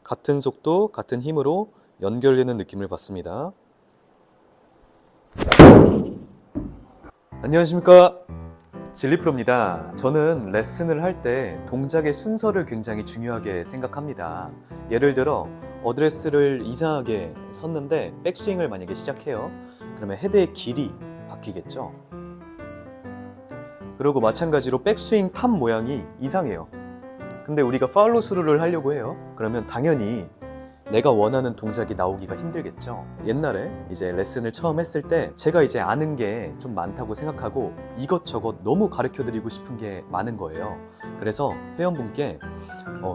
같은 속도, 같은 힘으로 연결되는 느낌을 받습니다. 안녕하십니까, 진리프로입니다. 저는 레슨을 할 때 동작의 순서를 굉장히 중요하게 생각합니다. 예를 들어 어드레스를 이상하게 섰는데 백스윙을 만약에 시작해요. 그러면 헤드의 길이 바뀌겠죠. 그리고 마찬가지로 백스윙 탑 모양이 이상해요. 근데 우리가 팔로우 스루를 하려고 해요. 그러면 당연히 내가 원하는 동작이 나오기가 힘들겠죠. 옛날에 이제 레슨을 처음 했을 때 제가 이제 아는 게 좀 많다고 생각하고 이것저것 너무 가르쳐 드리고 싶은 게 많은 거예요. 그래서 회원분께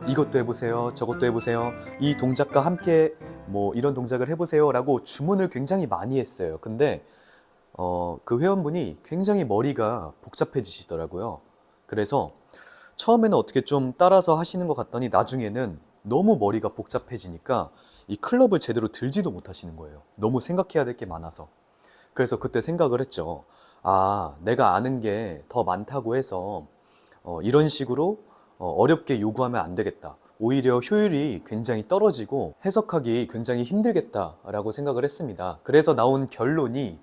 이것도 해보세요, 저것도 해보세요, 이 동작과 함께 뭐 이런 동작을 해보세요 라고 주문을 굉장히 많이 했어요. 근데 그 회원분이 굉장히 머리가 복잡해지시더라고요. 그래서 처음에는 어떻게 좀 따라서 하시는 것 같더니 나중에는 너무 머리가 복잡해지니까 이 클럽을 제대로 들지도 못하시는 거예요. 너무 생각해야 될 게 많아서. 그래서 그때 생각을 했죠. 아, 내가 아는 게 더 많다고 해서 이런 식으로 어렵게 요구하면 안 되겠다. 오히려 효율이 굉장히 떨어지고 해석하기 굉장히 힘들겠다라고 생각을 했습니다. 그래서 나온 결론이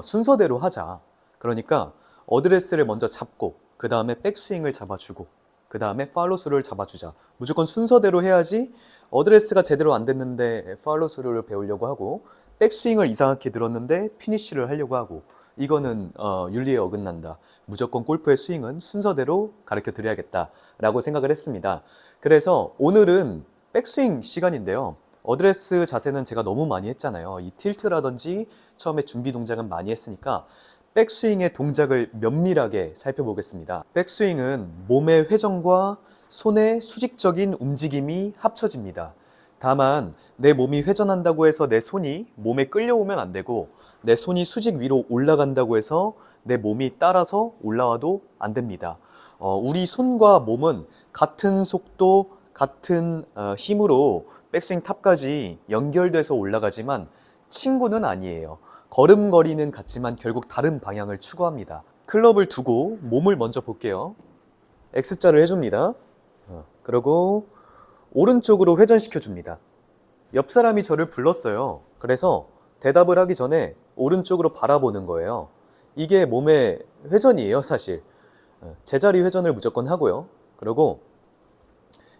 순서대로 하자. 그러니까 어드레스를 먼저 잡고 그 다음에 백스윙을 잡아주고 그 다음에 팔로스루를 잡아주자. 무조건 순서대로 해야지 어드레스가 제대로 안 됐는데 팔로스루를 배우려고 하고 백스윙을 이상하게 들었는데 피니쉬를 하려고 하고 이거는 윤리에 어긋난다. 무조건 골프의 스윙은 순서대로 가르쳐 드려야겠다 라고 생각을 했습니다. 그래서 오늘은 백스윙 시간인데요. 어드레스 자세는 제가 너무 많이 했잖아요. 이 틸트라든지 처음에 준비 동작은 많이 했으니까 백스윙의 동작을 면밀하게 살펴보겠습니다. 백스윙은 몸의 회전과 손의 수직적인 움직임이 합쳐집니다. 다만 내 몸이 회전한다고 해서 내 손이 몸에 끌려오면 안 되고 내 손이 수직 위로 올라간다고 해서 내 몸이 따라서 올라와도 안 됩니다. 우리 손과 몸은 같은 속도, 같은 힘으로 백스윙 탑까지 연결돼서 올라가지만 친구는 아니에요. 걸음걸이는 같지만 결국 다른 방향을 추구합니다. 클럽을 두고 몸을 먼저 볼게요. X자를 해줍니다. 그리고 오른쪽으로 회전시켜 줍니다. 옆 사람이 저를 불렀어요. 그래서 대답을 하기 전에 오른쪽으로 바라보는 거예요. 이게 몸의 회전이에요, 사실. 제자리 회전을 무조건 하고요. 그리고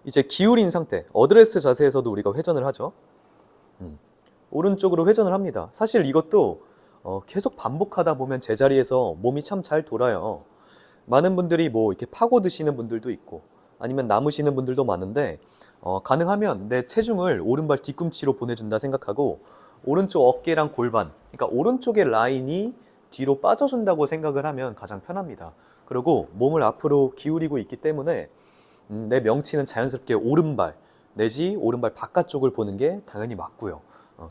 이제 기울인 상태, 어드레스 자세에서도 우리가 회전을 하죠. 오른쪽으로 회전을 합니다. 사실 이것도 계속 반복하다 보면 제자리에서 몸이 참 잘 돌아요. 많은 분들이 뭐 이렇게 파고드시는 분들도 있고 아니면 남으시는 분들도 많은데 가능하면 내 체중을 오른발 뒤꿈치로 보내준다 생각하고 오른쪽 어깨랑 골반, 그러니까 오른쪽의 라인이 뒤로 빠져준다고 생각을 하면 가장 편합니다. 그리고 몸을 앞으로 기울이고 있기 때문에 내 명치는 자연스럽게 오른발 내지 오른발 바깥쪽을 보는 게 당연히 맞고요.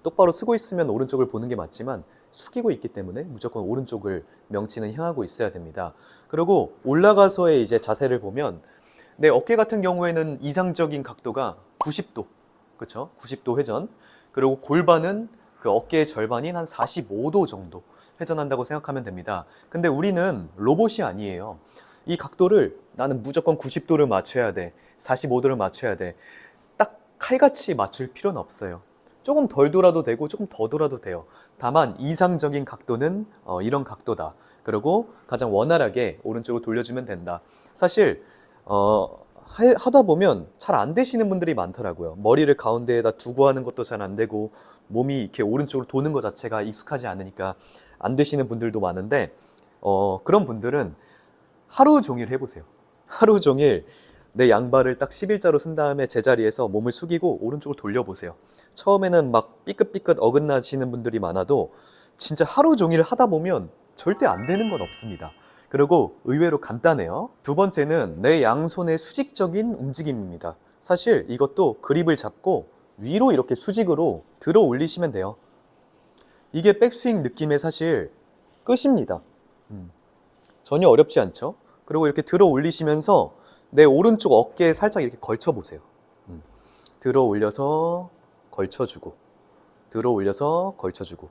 똑바로 쓰고 있으면 오른쪽을 보는 게 맞지만 숙이고 있기 때문에 무조건 오른쪽을 명치는 향하고 있어야 됩니다. 그리고 올라가서의 이제 자세를 보면 내 어깨 같은 경우에는 이상적인 각도가 90도, 그렇죠? 90도 회전. 그리고 골반은 그 어깨의 절반인 한 45도 정도 회전한다고 생각하면 됩니다. 근데 우리는 로봇이 아니에요. 이 각도를 나는 무조건 90도를 맞춰야 돼, 45도를 맞춰야 돼, 딱 칼같이 맞출 필요는 없어요. 조금 덜 돌아도 되고 조금 더 돌아도 돼요. 다만 이상적인 각도는 이런 각도다. 그리고 가장 원활하게 오른쪽으로 돌려주면 된다. 사실 하다 보면 잘 안 되시는 분들이 많더라고요. 머리를 가운데에다 두고 하는 것도 잘 안 되고 몸이 이렇게 오른쪽으로 도는 것 자체가 익숙하지 않으니까 안 되시는 분들도 많은데 그런 분들은 하루 종일 해보세요. 하루 종일 내 양발을 딱 11자로 쓴 다음에 제자리에서 몸을 숙이고 오른쪽으로 돌려보세요. 처음에는 막 삐끗삐끗 어긋나시는 분들이 많아도 진짜 하루 종일 하다 보면 절대 안 되는 건 없습니다. 그리고 의외로 간단해요. 두 번째는 내 양손의 수직적인 움직임입니다. 사실 이것도 그립을 잡고 위로 이렇게 수직으로 들어 올리시면 돼요. 이게 백스윙 느낌의 사실 끝입니다. 전혀 어렵지 않죠? 그리고 이렇게 들어 올리시면서 내 오른쪽 어깨에 살짝 이렇게 걸쳐 보세요. 들어 올려서 걸쳐주고, 들어 올려서 걸쳐주고.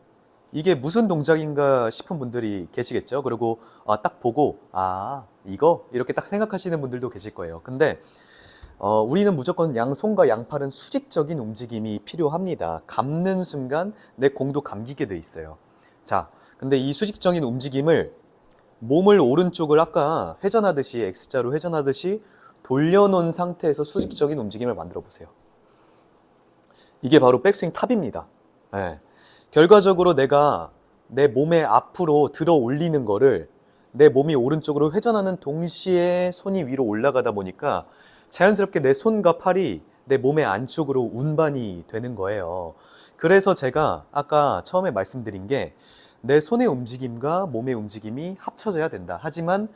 이게 무슨 동작인가 싶은 분들이 계시겠죠? 그리고 딱 보고 이거? 이렇게 딱 생각하시는 분들도 계실 거예요. 근데 우리는 무조건 양손과 양팔은 수직적인 움직임이 필요합니다. 감는 순간 내 공도 감기게 돼 있어요. 자, 근데 이 수직적인 움직임을 몸을 오른쪽을 아까 회전하듯이 X자로 회전하듯이 돌려놓은 상태에서 수직적인 움직임을 만들어 보세요. 이게 바로 백스윙 탑입니다. 네. 결과적으로 내가 내 몸의 앞으로 들어 올리는 거를 내 몸이 오른쪽으로 회전하는 동시에 손이 위로 올라가다 보니까 자연스럽게 내 손과 팔이 내 몸의 안쪽으로 운반이 되는 거예요. 그래서 제가 아까 처음에 말씀드린 게 내 손의 움직임과 몸의 움직임이 합쳐져야 된다. 하지만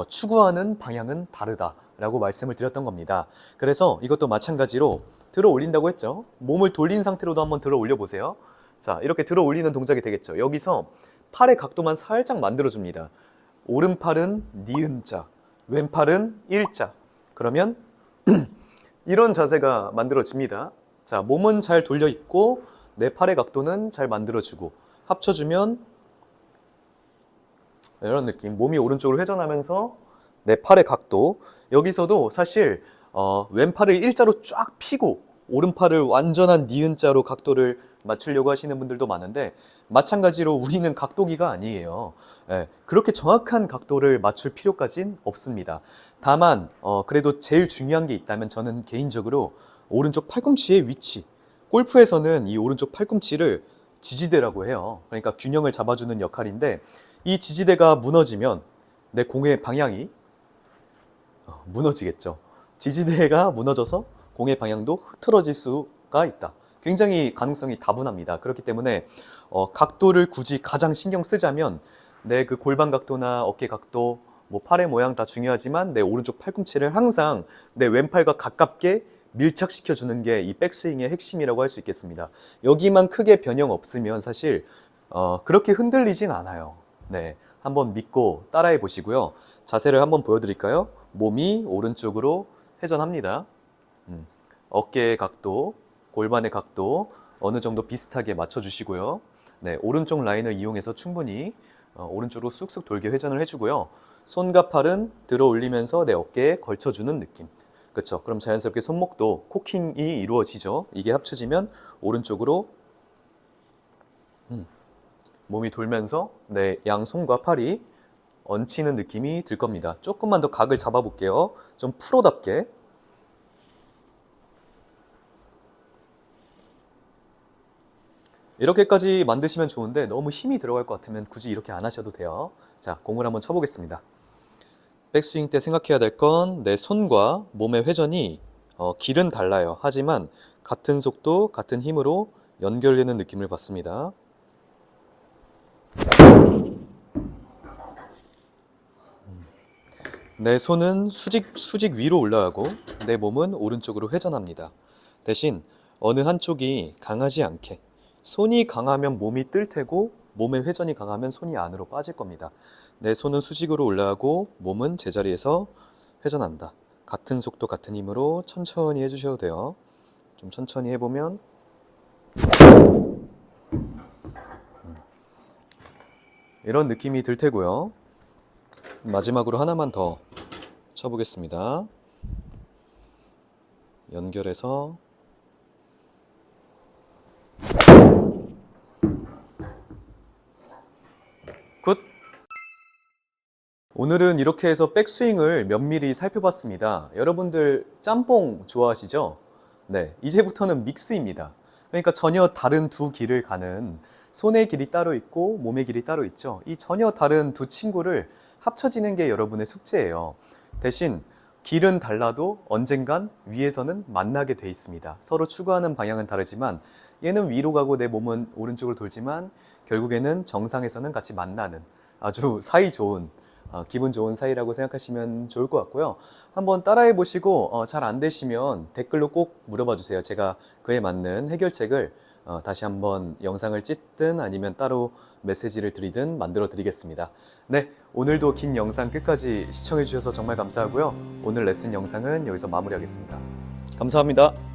추구하는 방향은 다르다라고 말씀을 드렸던 겁니다. 그래서 이것도 마찬가지로 들어 올린다고 했죠. 몸을 돌린 상태로도 한번 들어 올려 보세요. 자, 이렇게 들어 올리는 동작이 되겠죠. 여기서 팔의 각도만 살짝 만들어줍니다. 오른팔은 니은자, 왼팔은 일자. 그러면 이런 자세가 만들어집니다. 자, 몸은 잘 돌려 있고 내 팔의 각도는 잘 만들어주고 합쳐주면 이런 느낌. 몸이 오른쪽으로 회전하면서 내 팔의 각도. 여기서도 사실 왼팔을 일자로 쫙 펴고 오른팔을 완전한 니은자로 각도를 맞추려고 하시는 분들도 많은데 마찬가지로 우리는 각도기가 아니에요. 그렇게 정확한 각도를 맞출 필요까지는 없습니다. 다만 그래도 제일 중요한 게 있다면 저는 개인적으로 오른쪽 팔꿈치의 위치. 골프에서는 이 오른쪽 팔꿈치를 지지대라고 해요. 그러니까 균형을 잡아주는 역할인데 이 지지대가 무너지면 내 공의 방향이 무너지겠죠. 지지대가 무너져서 공의 방향도 흐트러질 수가 있다. 굉장히 가능성이 다분합니다. 그렇기 때문에 각도를 굳이 가장 신경 쓰자면 내 그 골반 각도나 어깨 각도, 뭐 팔의 모양 다 중요하지만 내 오른쪽 팔꿈치를 항상 내 왼팔과 가깝게 밀착시켜주는 게 이 백스윙의 핵심이라고 할 수 있겠습니다. 여기만 크게 변형 없으면 사실 그렇게 흔들리진 않아요. 네, 한번 믿고 따라해 보시고요. 자세를 한번 보여드릴까요? 몸이 오른쪽으로 회전합니다. 어깨의 각도, 골반의 각도 어느 정도 비슷하게 맞춰주시고요. 네, 오른쪽 라인을 이용해서 충분히 오른쪽으로 쑥쑥 돌게 회전을 해주고요. 손과 팔은 들어 올리면서 내 어깨에 걸쳐주는 느낌. 그렇죠? 그럼 자연스럽게 손목도 코킹이 이루어지죠. 이게 합쳐지면 오른쪽으로 몸이 돌면서 내 양손과 팔이 얹히는 느낌이 들 겁니다. 조금만 더 각을 잡아볼게요. 좀 프로답게. 이렇게까지 만드시면 좋은데 너무 힘이 들어갈 것 같으면 굳이 이렇게 안 하셔도 돼요. 자, 공을 한번 쳐보겠습니다. 백스윙 때 생각해야 될 건 내 손과 몸의 회전이 길은 달라요. 하지만 같은 속도, 같은 힘으로 연결되는 느낌을 받습니다. 내 손은 수직 위로 올라가고 내 몸은 오른쪽으로 회전합니다. 대신 어느 한쪽이 강하지 않게 손이 강하면 몸이 뜰 테고 몸의 회전이 강하면 손이 안으로 빠질 겁니다. 내 손은 수직으로 올라가고 몸은 제자리에서 회전한다. 같은 속도 같은 힘으로 천천히 해주셔도 돼요. 좀 천천히 해보면 이런 느낌이 들 테고요. 마지막으로 하나만 더 쳐보겠습니다. 연결해서 굿! 오늘은 이렇게 해서 백스윙을 면밀히 살펴봤습니다. 여러분들 짬뽕 좋아하시죠? 네, 이제부터는 믹스입니다. 그러니까 전혀 다른 두 길을 가는 손의 길이 따로 있고 몸의 길이 따로 있죠. 이 전혀 다른 두 친구를 합쳐지는 게 여러분의 숙제예요. 대신 길은 달라도 언젠간 위에서는 만나게 돼 있습니다. 서로 추구하는 방향은 다르지만 얘는 위로 가고 내 몸은 오른쪽으로 돌지만 결국에는 정상에서는 같이 만나는 아주 사이 좋은 기분 좋은 사이라고 생각하시면 좋을 것 같고요. 한번 따라해 보시고 잘 안 되시면 댓글로 꼭 물어봐 주세요. 제가 그에 맞는 해결책을 다시 한번 영상을 찍든 아니면 따로 메시지를 드리든 만들어 드리겠습니다. 네, 오늘도 긴 영상 끝까지 시청해 주셔서 정말 감사하고요. 오늘 레슨 영상은 여기서 마무리하겠습니다. 감사합니다.